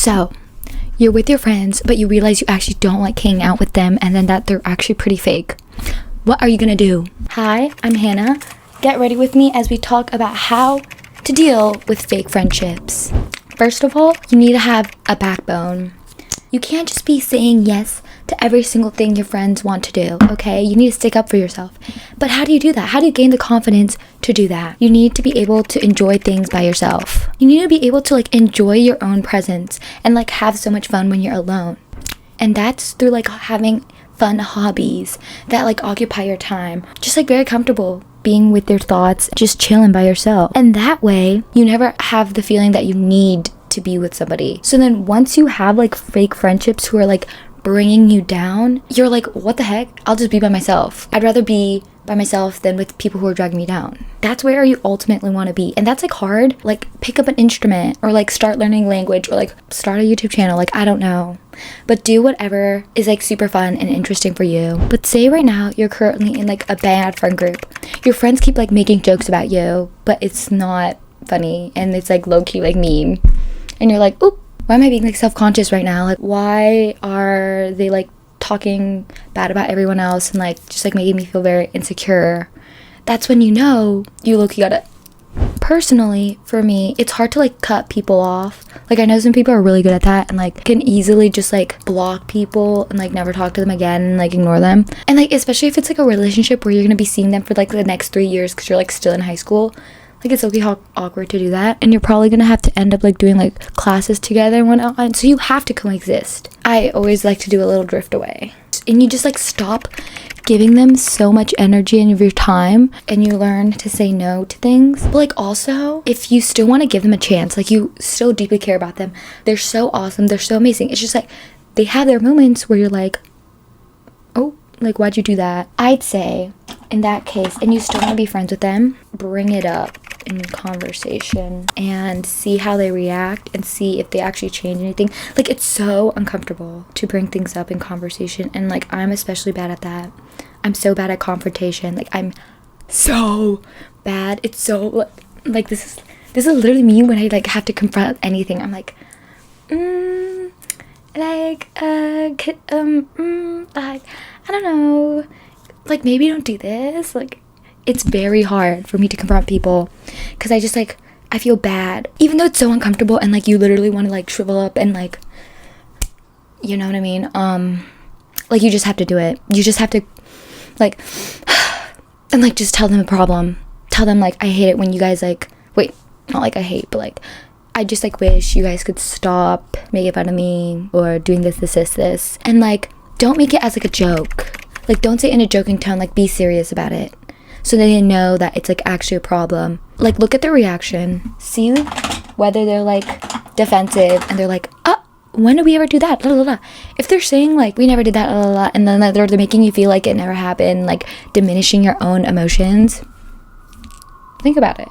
So you're with your friends, but you realize you actually don't like hanging out with them, and then that they're actually pretty fake. What are you gonna do? Hi, I'm Hannah. Get ready with me as we talk about how to deal with fake friendships. First of all, you need to have a backbone. You can't just be saying yes to every single thing your friends want to do, okay? You need to stick up for yourself. But how do you do that? How do you gain the confidence to do that? You need to be able to enjoy things by yourself. You need to be able to enjoy your own presence and have so much fun when you're alone. And that's through having fun hobbies that occupy your time. Just very comfortable being with your thoughts, just chilling by yourself. And that way, you never have the feeling that you need to be with somebody. So then once you have fake friendships who are bringing you down, you're what the heck? I'll just be by myself. I'd rather be by myself than with people who are dragging me down. That's where you ultimately want to be. And that's hard. Pick up an instrument or start learning language or start a YouTube channel. I don't know. But do whatever is super fun and interesting for you. But say right now you're currently in a bad friend group. Your friends keep making jokes about you, but it's not funny and it's low-key mean. And you're oop, why am I being self-conscious right now? Why are they talking bad about everyone else and just making me feel very insecure? That's when you know you low-key gotta. Personally, for me, it's hard to cut people off. I know some people are really good at that and can easily just block people and never talk to them again and ignore them. And especially if it's a relationship where you're gonna be seeing them for the next 3 years because you're still in high school. It's okay how awkward to do that, and you're probably gonna have to end up doing classes together and whatnot, and so you have to coexist. I always like to do a little drift away, and you just stop giving them so much energy and of your time, and you learn to say no to things. But also, if you still want to give them a chance, you still deeply care about them, they're so awesome, they're so amazing, it's just they have their moments where you're oh, why'd you do that? I'd say in that case, and you still want to be friends with them, bring it up in conversation and see how they react and see if they actually change anything. It's so uncomfortable to bring things up in conversation, and I'm especially bad at that. I'm so bad at confrontation. I'm so bad. It's so this is literally me when I have to confront anything. I'm I don't know, maybe don't do this. It's very hard for me to confront people because I just I feel bad, even though it's so uncomfortable, and you literally want to shrivel up and you know what I mean. You just have to do it. You just have to and just tell them the problem. Tell them I hate it when you guys wait, not I hate, but I just wish you guys could stop making fun of me or doing this, and don't make it as a joke. Don't say it in a joking tone. Be serious about it, so they know that it's actually a problem. Look at their reaction, see whether they're defensive and they're when did we ever do that, blah, blah, blah. If they're saying we never did that, blah, blah, blah, and then they're making you feel it never happened, diminishing your own emotions, think about it.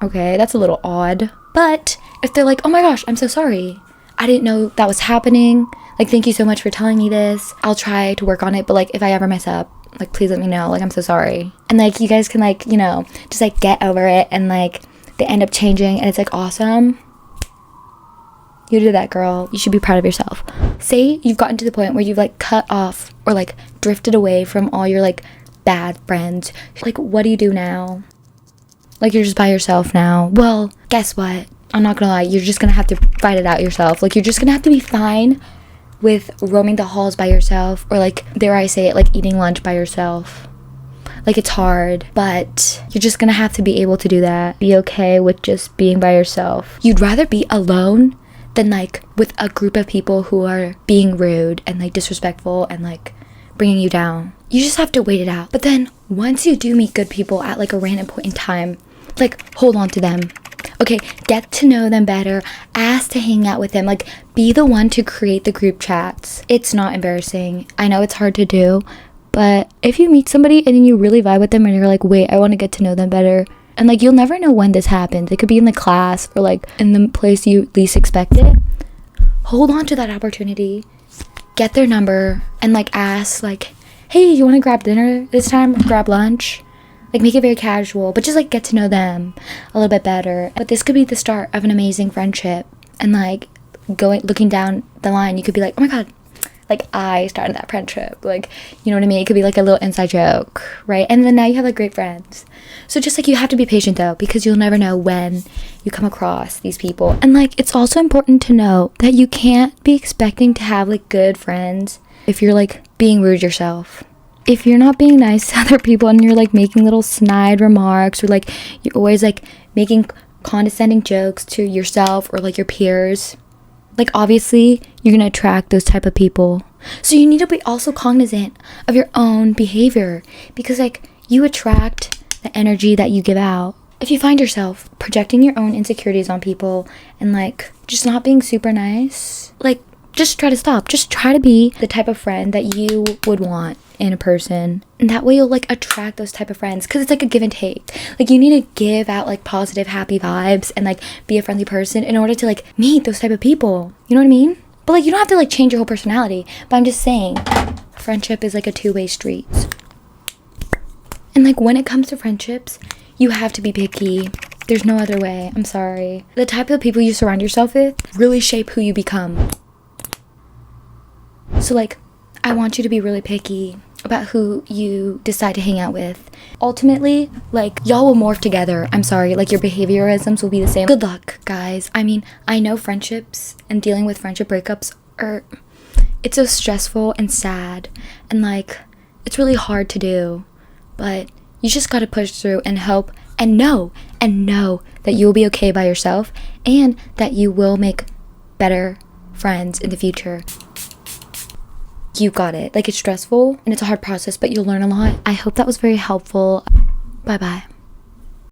Okay, that's a little odd. But if they're oh my gosh, I'm so sorry, I didn't know that was happening, thank you so much for telling me this, I'll try to work on it, but if I ever mess up, please let me know, I'm so sorry. And you guys can just get over it, and they end up changing, and it's awesome. You did that, girl. You should be proud of yourself. Say you've gotten to the point where you've cut off or drifted away from all your bad friends. What do you do now? You're just by yourself now. Well, guess what? I'm not gonna lie, you're just gonna have to fight it out yourself. You're just gonna have to be fine with roaming the halls by yourself, or dare I say it, eating lunch by yourself. It's hard, but you're just gonna have to be able to do that. Be okay with just being by yourself. You'd rather be alone than with a group of people who are being rude and disrespectful and bringing you down. You just have to wait it out. But then once you do meet good people at a random point in time, hold on to them. Okay, get to know them better, ask to hang out with them, be the one to create the group chats. It's not embarrassing. I know it's hard to do, but if you meet somebody and then you really vibe with them and you're wait, I want to get to know them better, and you'll never know when this happens. It could be in the class or in the place you least expect it. Hold on to that opportunity, get their number, and ask hey, you want to grab dinner this time, grab lunch? Make it very casual, but just get to know them a little bit better. But this could be the start of an amazing friendship, and looking down the line, you could be like, oh my god, like I started that friendship, like, you know what I mean? It could be like a little inside joke, right? And then now you have like great friends. So just like, you have to be patient though, because you'll never know when you come across these people. And like, it's also important to know that you can't be expecting to have like good friends if you're like being rude yourself. If you're not being nice to other people and you're like making little snide remarks, or like you're always like making condescending jokes to yourself or like your peers, like obviously you're gonna attract those type of people. So you need to be also cognizant of your own behavior, because like you attract the energy that you give out. If you find yourself projecting your own insecurities on people and like just not being super nice, like just try to stop. Just try to be the type of friend that you would want in a person, and that way you'll like attract those type of friends, because it's like a give and take. Like you need to give out like positive, happy vibes and like be a friendly person in order to like meet those type of people, you know what I mean? But like you don't have to like change your whole personality, but I'm just saying friendship is like a two-way street. And like when it comes to friendships, you have to be picky. There's no other way. I'm sorry. The type of people you surround yourself with really shape who you become. So like, I want you to be really picky about who you decide to hang out with. Ultimately, like, y'all will morph together. I'm sorry, like your behaviorisms will be the same. Good luck, guys. I mean, I know friendships and dealing with friendship breakups it's so stressful and sad, and like, it's really hard to do, but you just gotta push through and hope and know that you will be okay by yourself, and that you will make better friends in the future. You got it. Like, it's stressful and it's a hard process, but you'll learn a lot. I hope that was very helpful. Bye bye.